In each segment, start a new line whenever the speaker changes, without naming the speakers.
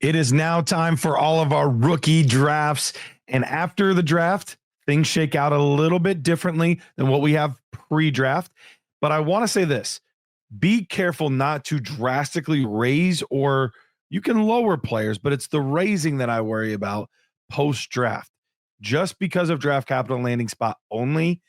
It is now time for all of our rookie drafts. And after the draft, things shake out a little bit differently than what we have pre-draft. But I want to say this, be careful not to drastically raise, or you can lower players, but it's the raising that I worry about post-draft. Just because of draft capital landing spot only,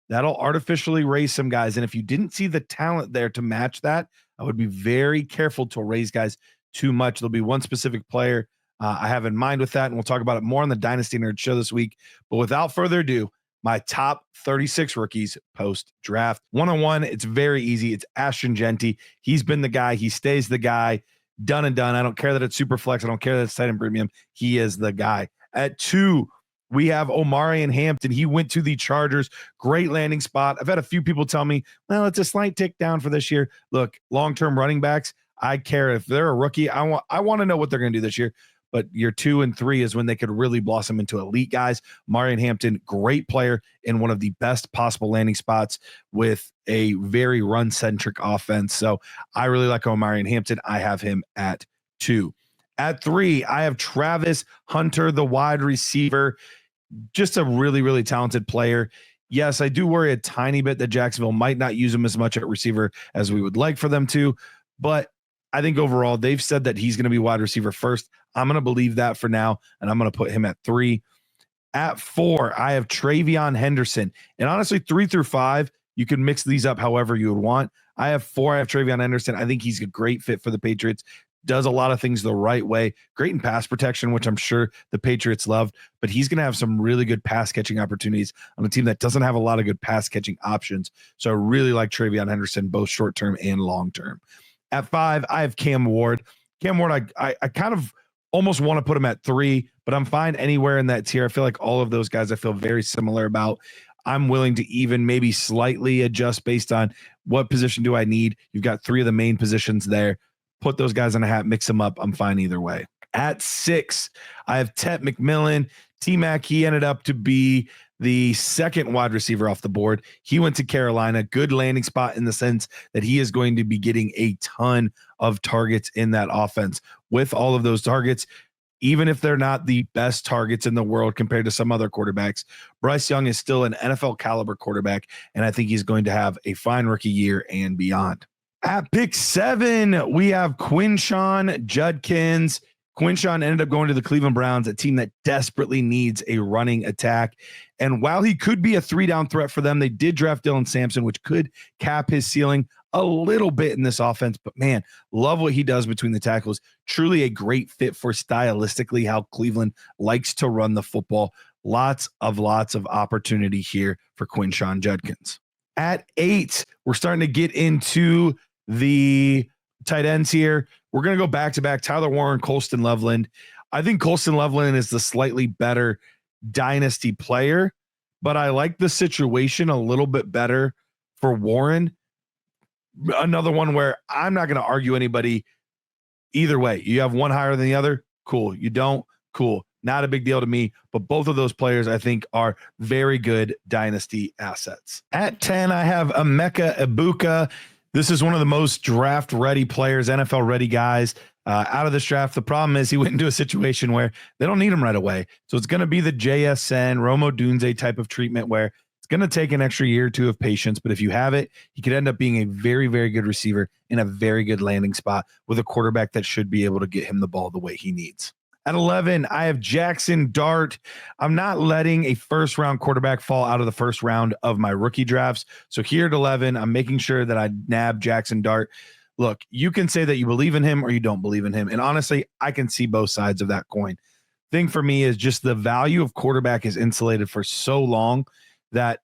that'll artificially raise some guys. And if you didn't see the talent there to match that, I would be very careful to raise guys too much. There'll be one specific player I have in mind with that, and we'll talk about it more on the Dynasty Nerd Show this week. But without further ado, my top 36 rookies post-draft. One-on-one, it's very easy. It's Ashton Genty. He's been the guy. He stays the guy. Done and done. I don't care that it's super flex. I don't care that it's tight end premium. He is the guy. At 2, we have Omarion Hampton. He went to the Chargers. Great landing spot. I've had a few people tell me, well, it's a slight tick down for this year. Look, long-term running backs, I care if they're a rookie. I want to know what they're going to do this year. But year 2 and 3 is when they could really blossom into elite guys. Omarion Hampton, great player in one of the best possible landing spots with a very run-centric offense. So I really like Omarion Hampton. I have him at 2. At 3, I have Travis Hunter, the wide receiver. Just a really, really talented player. Yes, I do worry a tiny bit that Jacksonville might not use him as much at receiver as we would like for them to, but I think overall they've said that he's going to be wide receiver first. I'm going to believe that for now, and I'm going to put him at 3. At 4, I have Travion Henderson. And honestly, 3 through 5, you can mix these up however you would want. I have 4. I have Travion Henderson. I think he's a great fit for the Patriots. Does a lot of things the right way. Great in pass protection, which I'm sure the Patriots loved, but he's going to have some really good pass catching opportunities on a team that doesn't have a lot of good pass catching options. So I really like Travion Henderson, both short term and long term. At 5, I have Cam Ward. Cam Ward, I kind of almost want to put him at 3, but I'm fine anywhere in that tier. I feel like all of those guys I feel very similar about. I'm willing to even maybe slightly adjust based on what position do I need. You've got 3 of the main positions there. Put those guys in a hat, mix them up. I'm fine either way. At 6, I have TEP McMillan. T-Mac, he ended up to be the second wide receiver off the board. He went to Carolina. Good landing spot in the sense that he is going to be getting a ton of targets in that offense. With all of those targets, even if they're not the best targets in the world compared to some other quarterbacks, Bryce Young is still an NFL caliber quarterback, and I think he's going to have a fine rookie year and beyond. At pick 7, we have Quinshon Judkins. Quinshon ended up going to the Cleveland Browns, a team that desperately needs a running attack. And while he could be a 3-down threat for them, they did draft Dylan Sampson, which could cap his ceiling a little bit in this offense. But man, love what he does between the tackles. Truly a great fit for stylistically how Cleveland likes to run the football. Lots of opportunity here for Quinshon Judkins. At 8, we're starting to get into the tight ends here. We're going to go back-to-back. Tyler Warren, Colston Loveland. I think Colston Loveland is the slightly better dynasty player, but I like the situation a little bit better for Warren. Another one where I'm not going to argue anybody either way. You have one higher than the other, cool. You don't, cool. Not a big deal to me, but both of those players I think are very good dynasty assets. At 10, I have Emeka Egbuka. This is one of the most draft-ready players, NFL-ready guys out of this draft. The problem is he went into a situation where they don't need him right away. So it's going to be the JSN, Rome Odunze type of treatment where it's going to take an extra year or 2 of patience. But if you have it, he could end up being a very, very good receiver in a very good landing spot with a quarterback that should be able to get him the ball the way he needs. At 11, I have Jackson Dart. I'm not letting a first-round quarterback fall out of the first round of my rookie drafts. So here at 11, I'm making sure that I nab Jackson Dart. Look, you can say that you believe in him or you don't believe in him. And honestly, I can see both sides of that coin. Thing for me is just the value of quarterback is insulated for so long that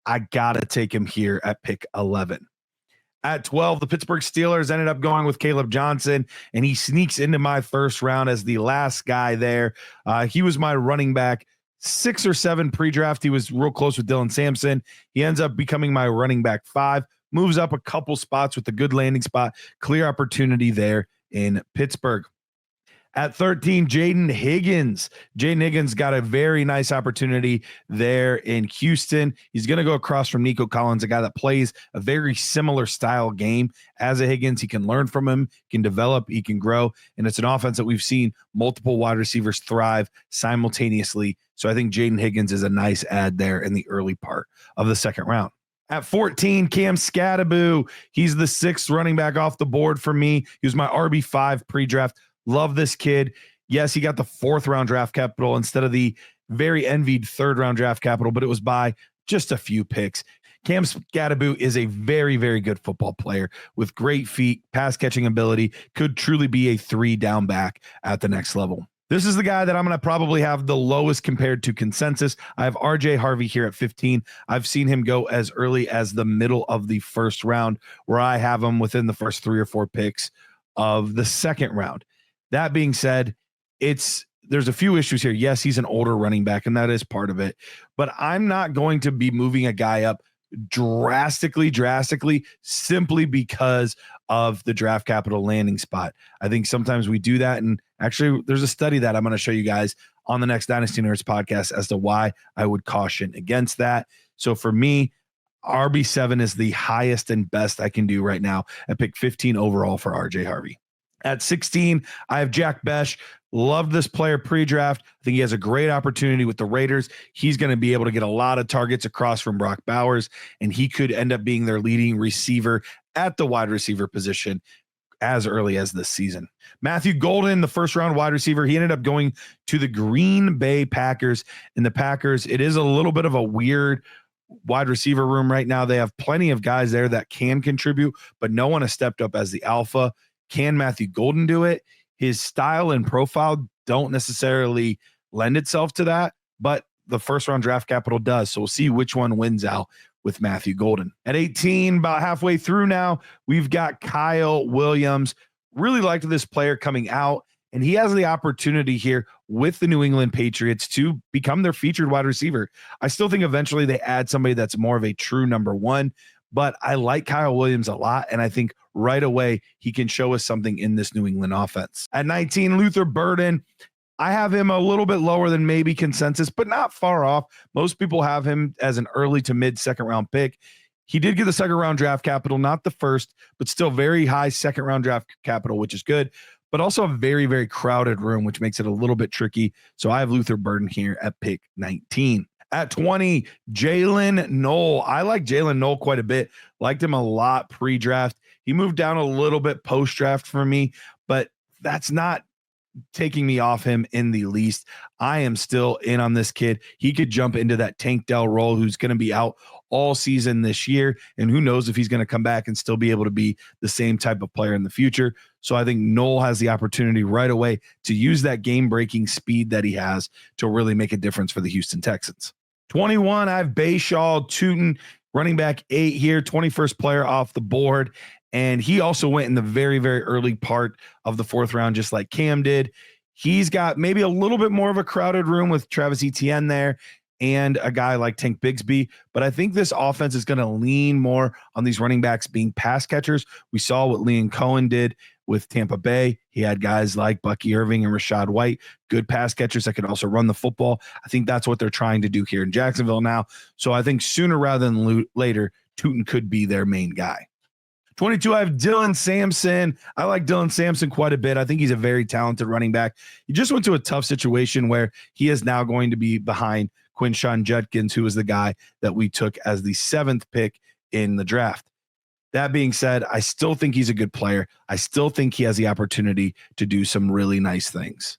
I got to take him here at pick 11. At 12, the Pittsburgh Steelers ended up going with Caleb Johnson, and he sneaks into my first round as the last guy there. He was my running back 6 or 7 pre-draft. He was real close with Dylan Sampson. He ends up becoming my running back 5, moves up a couple spots with a good landing spot, clear opportunity there in Pittsburgh. At 13, Jaden Higgins. Jaden Higgins got a very nice opportunity there in Houston. He's going to go across from Nico Collins, a guy that plays a very similar style game as a Higgins. He can learn from him, can develop, he can grow. And it's an offense that we've seen multiple wide receivers thrive simultaneously. So I think Jaden Higgins is a nice add there in the early part of the second round. At 14, Cam Scattaboo. He's the 6th running back off the board for me. He was my RB5 pre-draft. Love this kid. Yes, he got the 4th round draft capital instead of the very envied 3rd round draft capital, but it was by just a few picks. Cam Scattaboo is a very, very good football player with great feet, pass catching ability, could truly be a 3 down back at the next level. This is the guy that I'm going to probably have the lowest compared to consensus. I have RJ Harvey here at 15. I've seen him go as early as the middle of the 1st round, where I have him within the first 3 or 4 picks of the 2nd round. That being said, there's a few issues here. Yes, he's an older running back, and that is part of it. But I'm not going to be moving a guy up drastically, simply because of the draft capital landing spot. I think sometimes we do that. And actually, there's a study that I'm going to show you guys on the next Dynasty Nerds podcast as to why I would caution against that. So for me, RB7 is the highest and best I can do right now at pick 15 overall for RJ Harvey. At 16, I have Jack Besh. Loved this player pre-draft. I think he has a great opportunity with the Raiders. He's going to be able to get a lot of targets across from Brock Bowers, and he could end up being their leading receiver at the wide receiver position as early as this season. Matthew Golden, the 1st round wide receiver, he ended up going to the Green Bay Packers. And the Packers, it is a little bit of a weird wide receiver room right now. They have plenty of guys there that can contribute, but no one has stepped up as the alpha. Can Matthew Golden do it? His style and profile don't necessarily lend itself to that, but the 1st round draft capital does. So we'll see which one wins out with Matthew Golden. At 18, about halfway through now, we've got Kyle Williams. Really liked this player coming out, and he has the opportunity here with the New England Patriots to become their featured wide receiver. I still think eventually they add somebody that's more of a true number 1, but I like Kyle Williams a lot, and I think right away he can show us something in this New England offense. At 19, Luther Burden. I have him a little bit lower than maybe consensus, but not far off. Most people have him as an early to mid 2nd round pick. He did get the 2nd round draft capital, not the 1st, but still very high 2nd round draft capital, which is good, but also a very, very crowded room, which makes it a little bit tricky. So I have Luther Burden here at pick 19. At 20, Jalen Knoll. I like Jalen Knoll quite a bit. Liked him a lot pre-draft. He moved down a little bit post-draft for me, but that's not taking me off him in the least. I am still in on this kid. He could jump into that Tank Dell role, who's going to be out all season this year, and who knows if he's going to come back and still be able to be the same type of player in the future. So I think Knoll has the opportunity right away to use that game-breaking speed that he has to really make a difference for the Houston Texans. 21, I have Bayshaw Tootin, running back 8 here, 21st player off the board. And he also went in the very, very early part of the 4th round, just like Cam did. He's got maybe a little bit more of a crowded room with Travis Etienne there and a guy like Tank Bigsby. But I think this offense is going to lean more on these running backs being pass catchers. We saw what Liam Cohen did with Tampa Bay. He had guys like Bucky Irving and Rashad White, good pass catchers that could also run the football. I think that's what they're trying to do here in Jacksonville now. So I think sooner rather than later, Tootin could be their main guy. 22, I have Dylan Sampson. I like Dylan Sampson quite a bit. I think he's a very talented running back. He just went to a tough situation where he is now going to be behind Quinshon Judkins, who was the guy that we took as the 7th pick in the draft. That being said, I still think he's a good player. I still think he has the opportunity to do some really nice things.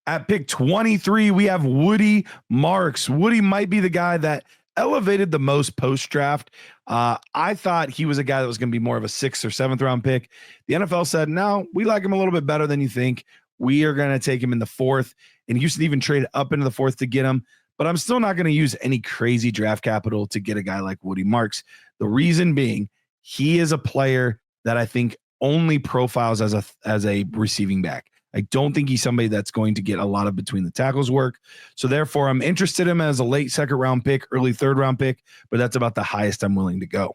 At pick 23, we have Woody Marks. Woody might be the guy that elevated the most post-draft. I thought he was a guy that was going to be more of a 6th or 7th round pick. The NFL said, no, we like him a little bit better than you think. We are going to take him in the 4th. And Houston even traded up into the 4th to get him. But I'm still not going to use any crazy draft capital to get a guy like Woody Marks. The reason being, he is a player that I think only profiles as a receiving back. I don't think he's somebody that's going to get a lot of between the tackles work. So therefore, I'm interested in him as a late 2nd round pick, early 3rd round pick, but that's about the highest I'm willing to go.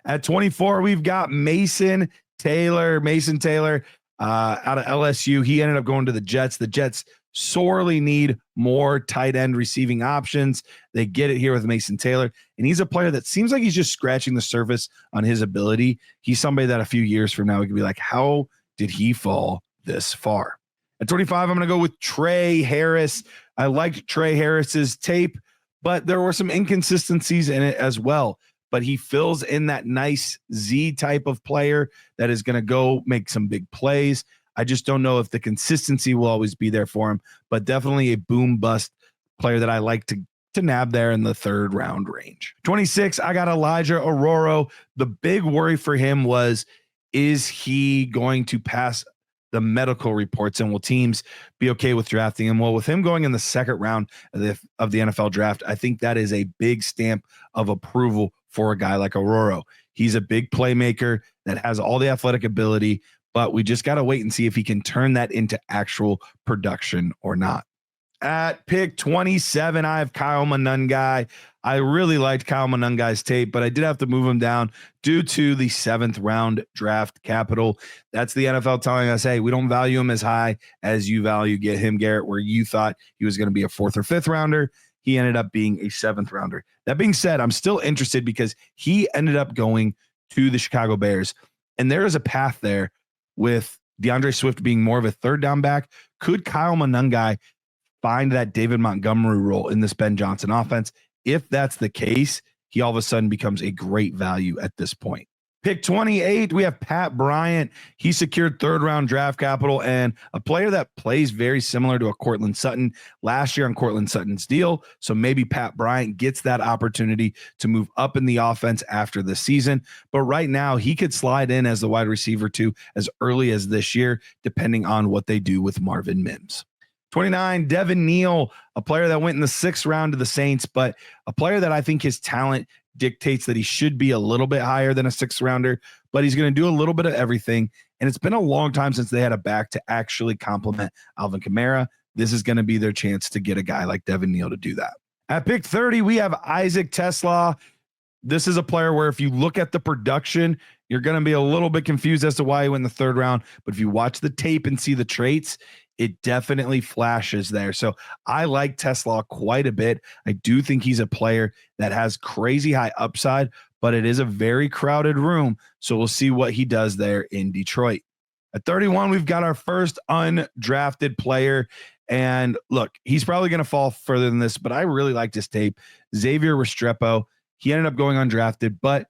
At 24, we've got Mason Taylor. Mason Taylor, out of LSU. He ended up going to the Jets. The Jets sorely need more tight end receiving options. They get it here with Mason Taylor, and he's a player that seems like he's just scratching the surface on his ability. He's somebody that a few years from now we could be like, how did he fall this far? At 25, I'm going to go with Trey Harris. I liked Trey Harris's tape, but there were some inconsistencies in it as well. But he fills in that nice Z type of player that is going to go make some big plays. I just don't know if the consistency will always be there for him, but definitely a boom bust player that I like to nab there in the 3rd round range. 26, I got Elijah Aroro. The big worry for him was, is he going to pass the medical reports, and will teams be okay with drafting him? Well, with him going in the 2nd round of the NFL draft, I think that is a big stamp of approval for a guy like Aroro. He's a big playmaker that has all the athletic ability, but we just got to wait and see if he can turn that into actual production or not. At pick 27, I have Kyle Monangai. I really liked Kyle Monangai's tape, but I did have to move him down due to the 7th round draft capital. That's the NFL telling us, hey, we don't value him as high as you value Garret, where you thought he was going to be a 4th or 5th rounder. He ended up being a 7th rounder. That being said, I'm still interested because he ended up going to the Chicago Bears, and there is a path there with DeAndre Swift being more of a 3rd down back. Could Kyle Monangai find that David Montgomery role in this Ben Johnson offense? If that's the case, he all of a sudden becomes a great value at this point. Pick 28, we have Pat Bryant. He secured 3rd round draft capital and a player that plays very similar to a Cortland Sutton last year on Cortland Sutton's deal. So maybe Pat Bryant gets that opportunity to move up in the offense after the season. But right now, he could slide in as the wide receiver too as early as this year, depending on what they do with Marvin Mims. 29, Devin Neal, a player that went in the 6th round to the Saints, but a player that I think his talent dictates that he should be a little bit higher than a 6th rounder, but he's going to do a little bit of everything. And it's been a long time since they had a back to actually complement Alvin Kamara. This is going to be their chance to get a guy like Devin Neal to do that. At pick 30, we have Isaac Tesla. This is a player where if you look at the production, you're going to be a little bit confused as to why he went in the 3rd round. But if you watch the tape and see the traits, it definitely flashes there. So I like Tesla quite a bit. I do think he's a player that has crazy high upside, but it is a very crowded room. So we'll see what he does there in Detroit. At 31, we've got our first undrafted player. And look, he's probably going to fall further than this, but I really liked his tape. Xavier Restrepo. He ended up going undrafted, but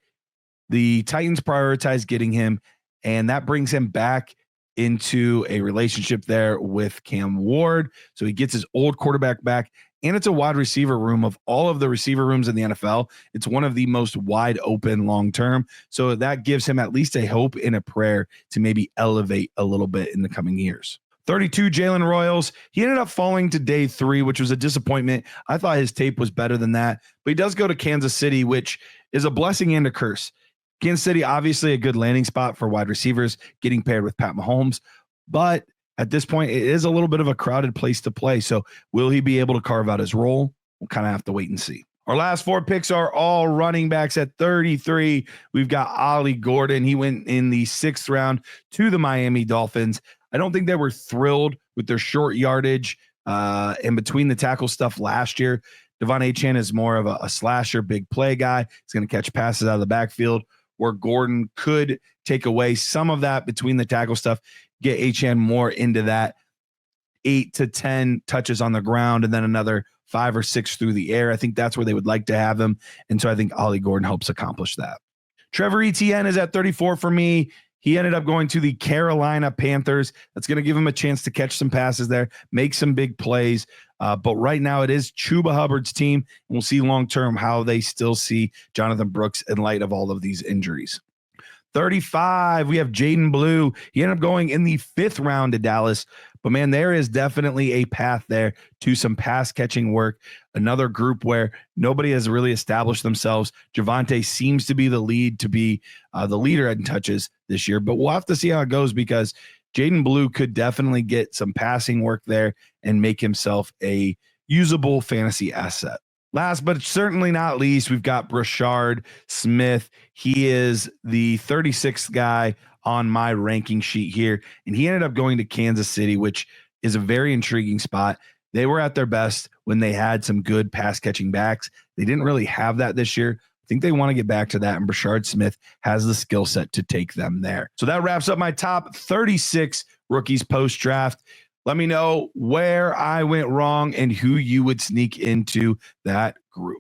the Titans prioritized getting him, and that brings him back into a relationship there with Cam Ward. So he gets his old quarterback back, and it's a wide receiver room. Of all of the receiver rooms in the NFL, it's one of the most wide open long-term. So that gives him at least a hope and a prayer to maybe elevate a little bit in the coming years. 32, Jalen Royals. He ended up falling to day 3, which was a disappointment. I thought his tape was better than that, but he does go to Kansas City, which is a blessing and a curse. Kansas City, obviously a good landing spot for wide receivers, getting paired with Pat Mahomes. But at this point, it is a little bit of a crowded place to play. So will he be able to carve out his role? We'll kind of have to wait and see. Our last 4 picks are all running backs. At 33, we've got Ollie Gordon. He went in the 6th round to the Miami Dolphins. I don't think they were thrilled with their short yardage and between the tackle stuff last year. Devon Achane is more of a slasher, big play guy. He's going to catch passes out of the backfield, where Gordon could take away some of that between the tackle stuff, get Achane more into that 8 to 10 touches on the ground, and then another 5 or 6 through the air. I think that's where they would like to have him. And so I think Ollie Gordon helps accomplish that. Trevor Etienne is at 34 for me. He ended up going to the Carolina Panthers. That's going to give him a chance to catch some passes there, make some big plays. But right now it is Chuba Hubbard's team. And we'll see long-term how they still see Jonathan Brooks in light of all of these injuries. 35, we have Jaden Blue. He ended up going in the 5th round to Dallas. But, man, there is definitely a path there to some pass-catching work. Another group where nobody has really established themselves. Javonte seems to be the leader in touches this year. But we'll have to see how it goes, because Jaden Blue could definitely get some passing work there and make himself a usable fantasy asset. Last but certainly not least, we've got Brashard Smith. He is the 36th guy on my ranking sheet here. And he ended up going to Kansas City, which is a very intriguing spot. They were at their best when they had some good pass catching backs. They didn't really have that this year. I think they want to get back to that, and Brashard Smith has the skill set to take them there. So that wraps up my top 36 rookies post-draft. Let me know where I went wrong and who you would sneak into that group.